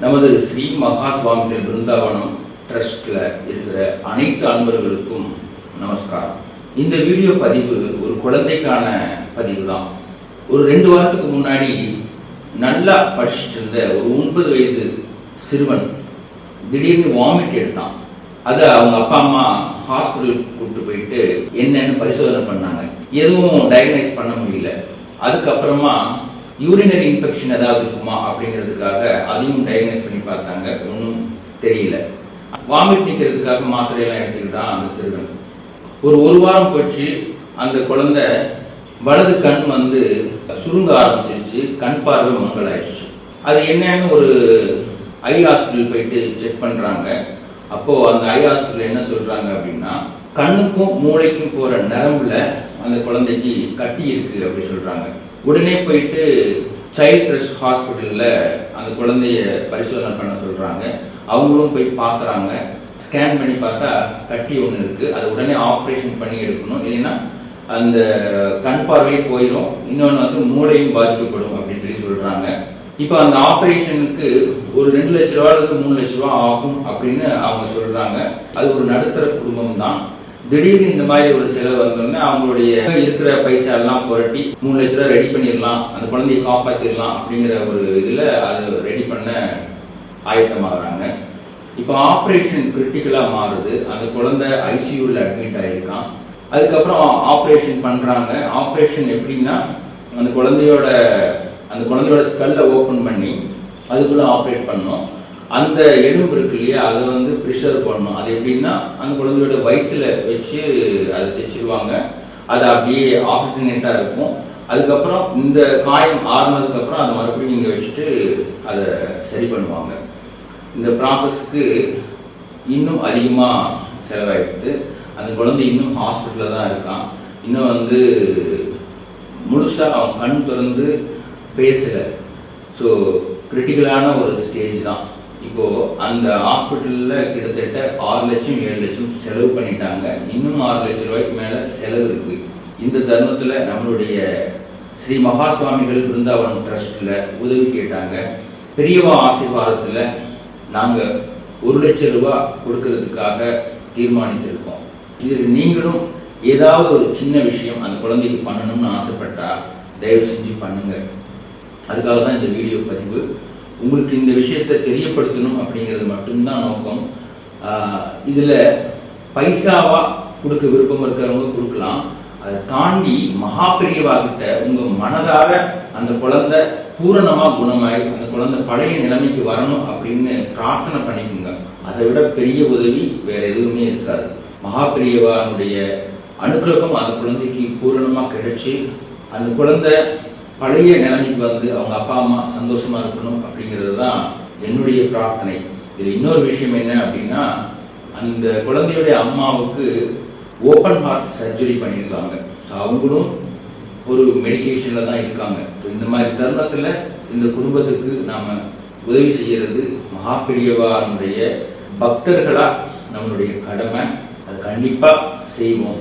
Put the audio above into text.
நமது ஸ்ரீ மகா சுவாமிகள் பிருந்தாவனம் ட்ரஸ்ட்ல இருக்கிற அனைத்து அன்பர்களுக்கும் நமஸ்காரம். இந்த வீடியோ பதிவு ஒரு குழந்தைக்கான பதிவு தான். ஒரு 2 வாரத்துக்கு முன்னாடி நல்லா படிச்சுட்டு இருந்த ஒரு 9 வயது சிறுவன் திடீர்னு வாமிட் எடுத்தான். அதை அவங்க அப்பா அம்மா ஹாஸ்பிட்டலுக்கு கூப்பிட்டு போயிட்டு என்னன்னு பரிசோதனை பண்ணாங்க. எதுவும் டயக்னைஸ் பண்ண முடியல. அதுக்கப்புறமா யூரினரி இன்ஃபெக்ஷன் ஏதாவது இருக்குமா அப்படிங்கிறதுக்காக அதையும் டயக்னைஸ் பண்ணி பார்த்தாங்க. ஒன்றும் தெரியல. வாமிட் நிற்கிறதுக்காக மாத்திரையெல்லாம் எடுத்துக்கிட்டான் அந்த சிறுவன். ஒரு வாரம் போச்சு. அந்த குழந்தை வலது கண் சுருங்க ஆரம்பிச்சிருச்சு. கண் பார்வை மங்கலாயிடுச்சு. அது என்னன்னு ஒரு ஐ ஹாஸ்பிட்டல் போயிட்டு செக் பண்றாங்க. அப்போ அந்த ஐ ஹாஸ்பிட்டல் என்ன சொல்றாங்க அப்படின்னா, கண்ணுக்கும் மூளைக்கும் போற நரம்புல அந்த குழந்தைக்கு கட்டி இருக்கு அப்படி சொல்றாங்க. உடனே போயிட்டு சைல்ட் ட்ரஸ்ட் ஹாஸ்பிட்டல்ல அந்த குழந்தைய பரிசோதனை பண்ண சொல்றாங்க. அவங்களும் போய் பார்க்குறாங்க. ஸ்கேன் பண்ணி பார்த்தா கட்டி ஒன்று இருக்கு. அது உடனே ஆப்ரேஷன் பண்ணி எடுக்கணும். இல்லைன்னா அந்த கண் பார்வையே போயிடும். இன்னொன்று மூளையும் பாதிக்கப்படும் அப்படின்னு சொல்றாங்க. இப்போ அந்த ஆப்ரேஷனுக்கு ஒரு 2 லட்ச ரூபாய்க்கு 3 லட்ச ரூபா ஆகும் அப்படின்னு அவங்க சொல்றாங்க. அது ஒரு நடுத்தர குடும்பம் தான். திடீர்னு இந்த மாதிரி ஒரு செலவு வந்தோடனே அவங்களுடைய இருக்கிற பைசா எல்லாம் புரட்டி 3 லட்ச ரூபாய் ரெடி பண்ணிடலாம், அந்த குழந்தையை காப்பாற்றிடலாம் அப்படிங்கிற ஒரு இதுல அது ரெடி பண்ண ஆயத்தமாகறாங்க. இப்போ ஆப்ரேஷன் கிரிட்டிக்கலா மாறுது. அந்த குழந்தை ஐசியூல அட்மிட் ஆயிருக்கான். அதுக்கப்புறம் ஆப்ரேஷன் பண்றாங்க. ஆப்ரேஷன் எப்படின்னா, அந்த குழந்தையோட ஸ்கல்ல ஓபன் பண்ணி அதுக்குள்ள ஆப்ரேட் பண்ணணும். அந்த எலும்பு இருக்கு இல்லையா, அதை ப்ரிசர்வ் பண்ணணும். அது எப்படின்னா, அந்த குழந்தையோட வயிற்றுல வச்சு அதை தைச்சிருவாங்க. அது அப்படியே ஆக்சிஜனேட்டா இருக்கும். அதுக்கப்புறம் இந்த காயம் ஆறுனதுக்கு அப்புறம் அதை மறுபடியும் இங்க வச்சுட்டு அதை சரி பண்ணுவாங்க. இந்த ப்ராசஸ்க்கு இன்னும் அதிகமா செலவாயிடுது. அந்த குழந்தை இன்னும் ஹாஸ்பிட்டல்ல தான் இருக்கான். இன்னும் முழுசா அவன் கண் திறந்து பேசல. ஸோ கிரிட்டிக்கலான ஒரு ஸ்டேஜ் தான். இப்போ அந்த ஹாஸ்பிட்டல்ல கிட்டத்தட்ட 6 லட்சம் 7 லட்சம் செலவு பண்ணிட்டாங்க. இன்னும் 6 லட்சம் ரூபாய்க்கு மேல செலவு இருக்கு. இந்த தருணத்துல நம்மளுடைய ஸ்ரீ மகா சுவாமிகள் பிருந்தாவனம் ட்ரஸ்ட்ல உதவி கேட்டாங்க. பெரியவா ஆசீர்வாதத்துல நாங்க 1 லட்சம் ரூபாய் கொடுக்கறதுக்காக தீர்மானித்திருக்கோம். இதில் நீங்களும் ஏதாவது ஒரு சின்ன விஷயம் அந்த குழந்தைக்கு பண்ணணும்னு ஆசைப்பட்டா தயவு செஞ்சு பண்ணுங்க. அதுக்காக தான் இந்த வீடியோ பதிவு. உங்களுக்கு இந்த விஷயத்தை தெரியப்படுத்தணும் அப்படிங்கிறது மட்டும்தான் நோக்கம். இதுல பைசாவா கொடுக்க விருப்பம் இருக்கிறவங்க கொடுக்கலாம். அதை தாண்டி மகா பெரியவா கிட்ட உங்க மனதார அந்த குழந்தை பூரணமா குணமாயி அந்த குழந்தை பழைய நிலைமைக்கு வரணும் அப்படின்னு பிரார்த்தனை பண்ணிக்கோங்க. அதை விட பெரிய உதவி வேற எதுவுமே இருக்காது. மகா பெரியவானுடைய அனுகிரகம் அந்த குழந்தைக்கு பூரணமா கிடைச்சி அந்த குழந்தை பழைய நிலைமைக்கு அவங்க அப்பா அம்மா சந்தோஷமா இருக்கணும் அப்படிங்கிறது தான் என்னுடைய பிரார்த்தனை. இது இன்னொரு விஷயம் என்ன அப்படின்னா, அந்த குழந்தையுடைய அம்மாவுக்கு ஓபன் ஹார்ட் சர்ஜரி பண்ணியிருக்காங்க. அவங்களும் ஒரு மெடிக்கேஷன்ல தான் இருக்காங்க. இந்த மாதிரி தருணத்துல இந்த குடும்பத்துக்கு நாம உதவி செய்யறது மகா பெரியவானுடைய பக்தர்களா நம்மளுடைய கடமை. அது கண்டிப்பா செய்வோம்.